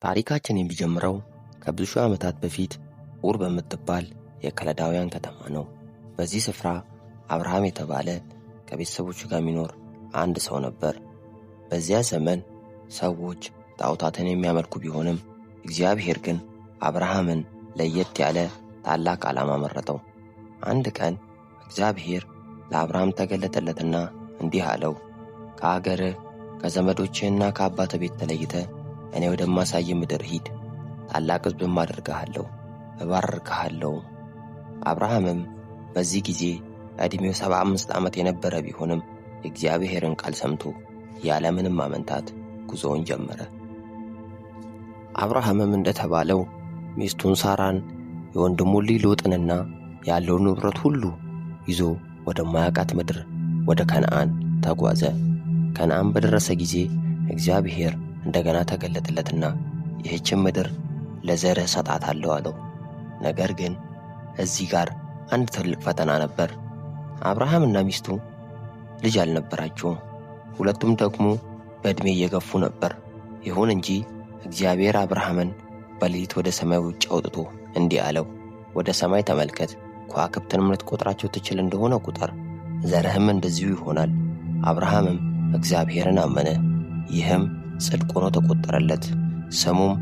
ታሪካችን የሚጀምረው ከብዙ ሺህ ዓመታት በፊት ኡር በምትባል የከለዳውያን ከተማ ነው። በዚህ ስፍራ አብርሃም የተባለ ከቤተሰቦቹ ጋር የሚኖር አንድ ሰው ነበር። በዚያ ዘመን ሰዎች ጣዖታትን የሚያመልኩ ቢሆንም እግዚአብሔር ግን አብርሃምን ለየት ያለ ታላቅ ዓላማ መረጠው። አንድ ቀን እግዚአብሔር ለአብርሃም ተገለጠለትና እንዲህ አለው፣ ከአገርህ ከዘመዶችህና ከአባትህ ቤት ተለይተህ እኔ ወደማሳይ ምድር ሂድ፣ ታላቅ ሕዝብም አደርግሃለሁ፣ እባርክሃለሁ። አብርሃምም በዚህ ጊዜ ዕድሜው 75 ዓመት የነበረ ቢሆንም የእግዚአብሔርን ቃል ሰምቶ ያለምንም ማመንታት ጉዞውን ጀመረ። አብርሃምም እንደተባለው ሚስቱን ሳራን የወንድሙን ልጅ ሎጥንና ያለውን ንብረት ሁሉ ይዞ ወደማያውቃት ምድር ወደ ከነዓን ተጓዘ። ከነዓን በደረሰ ጊዜ እግዚአብሔር እንደገና ተገለጠለትና ይህችን ምድር ለዘርህ እሰጣታለሁ አለው። ነገር ግን እዚህ ጋር አንድ ትልቅ ፈተና ነበር። አብርሃምና ሚስቱ ልጅ አልነበራቸውም። ሁለቱም ደግሞ በዕድሜ እየገፉ ነበር። ይሁን እንጂ እግዚአብሔር አብርሃምን በሌሊት ወደ ሰማይ ውጭ አውጥቶ እንዲህ አለው፣ ወደ ሰማይ ተመልከት፣ ከዋክብትንም ልትቆጥራቸው ትችል እንደሆነ ቁጠር፣ ዘርህም እንደዚሁ ይሆናል። አብርሃምም እግዚአብሔርን አመነ፣ ይህም ጽድቅ ሆኖ ተቆጠረለት። ስሙም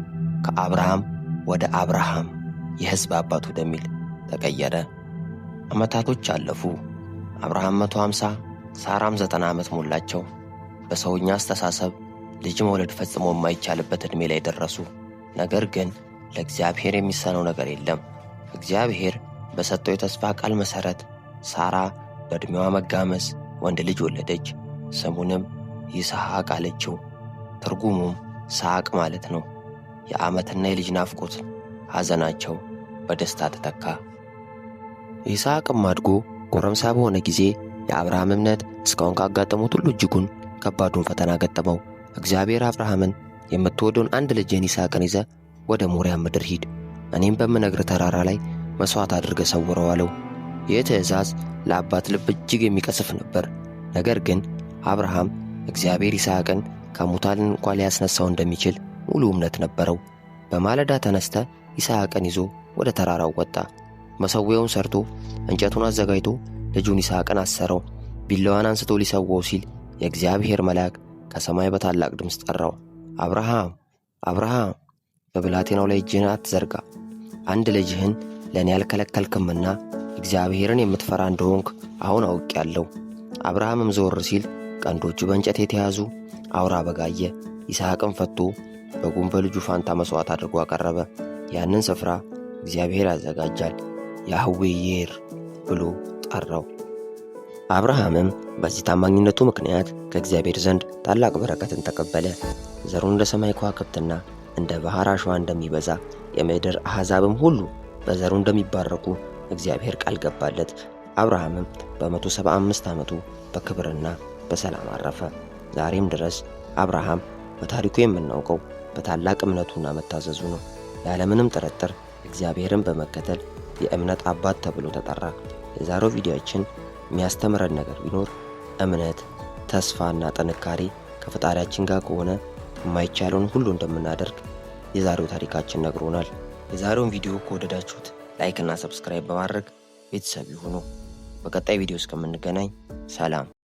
ከአብርሃም ወደ አብርሃም የሕዝብ አባት ወደሚል ተቀየረ። ዓመታቶች አለፉ። አብርሃም 150 ሳራም 90 ዓመት ሞላቸው። በሰውኛ አስተሳሰብ ልጅ መውለድ ፈጽሞ የማይቻልበት ዕድሜ ላይ ደረሱ። ነገር ግን ለእግዚአብሔር የሚሳነው ነገር የለም። እግዚአብሔር በሰጠው የተስፋ ቃል መሠረት ሳራ በዕድሜዋ መጋመስ ወንድ ልጅ ወለደች። ስሙንም ይስሐቅ አለችው። ትርጉሙም ሳቅ ማለት ነው። የዓመትና የልጅ ናፍቆት ሐዘናቸው በደስታ ተተካ። ይስሐቅም አድጎ ጎረምሳ በሆነ ጊዜ የአብርሃም እምነት እስካሁን ካጋጠሙት ሁሉ እጅጉን ከባዱን ፈተና ገጠመው። እግዚአብሔር አብርሃምን የምትወደውን አንድ ልጅህን ይስሐቅን ይዘህ ወደ ሞሪያ ምድር ሂድ፣ እኔም በምነግርህ ተራራ ላይ መሥዋዕት አድርገህ ሰውረው አለው። ይህ ትእዛዝ ለአባት ልብ እጅግ የሚቀስፍ ነበር። ነገር ግን አብርሃም እግዚአብሔር ይስሐቅን ከሙታን እንኳን ሊያስነሳው እንደሚችል ሙሉ እምነት ነበረው። በማለዳ ተነስተ ይስሐቅን ይዞ ወደ ተራራው ወጣ። መሠዊያውን ሰርቶ እንጨቱን አዘጋጅቶ ልጁን ይስሐቅን አሰረው። ቢላዋን አንስቶ ሊሰዋው ሲል የእግዚአብሔር መልአክ ከሰማይ በታላቅ ድምፅ ጠራው፣ አብርሃም አብርሃም! በብላቴናው ላይ እጅህን አትዘርጋ፣ አንድ ልጅህን ለእኔ ያልከለከልክምና እግዚአብሔርን የምትፈራ እንደሆንክ አሁን አውቄአለሁ። አብርሃምም ዘወር ሲል ቀንዶቹ በእንጨት የተያዙ አውራ በግ አየ። ይስሐቅም ፈቶ በጉን በልጁ ፋንታ መሥዋዕት አድርጎ አቀረበ። ያንን ስፍራ እግዚአብሔር ያዘጋጃል ያህዌ ይር ብሎ ጠራው። አብርሃምም በዚህ ታማኝነቱ ምክንያት ከእግዚአብሔር ዘንድ ታላቅ በረከትን ተቀበለ። ዘሩን እንደ ሰማይ ከዋክብትና እንደ ባሕር አሸዋ እንደሚበዛ የምድር አሕዛብም ሁሉ በዘሩ እንደሚባረኩ እግዚአብሔር ቃል ገባለት። አብርሃምም በ175 ዓመቱ በክብርና በሰላም አረፈ። ዛሬም ድረስ አብርሃም በታሪኩ የምናውቀው በታላቅ እምነቱና መታዘዙ ነው። ያለምንም ጥርጥር እግዚአብሔርን በመከተል የእምነት አባት ተብሎ ተጠራ። የዛሬው ቪዲዮአችን የሚያስተምረን ነገር ቢኖር እምነት፣ ተስፋና ጥንካሬ ከፈጣሪያችን ጋር ከሆነ የማይቻለውን ሁሉ እንደምናደርግ የዛሬው ታሪካችን ነግሮናል። የዛሬውን ቪዲዮ ከወደዳችሁት ላይክ እና ሰብስክራይብ በማድረግ ቤተሰብ ይሁኑ። በቀጣይ ቪዲዮ እስከምንገናኝ ሰላም።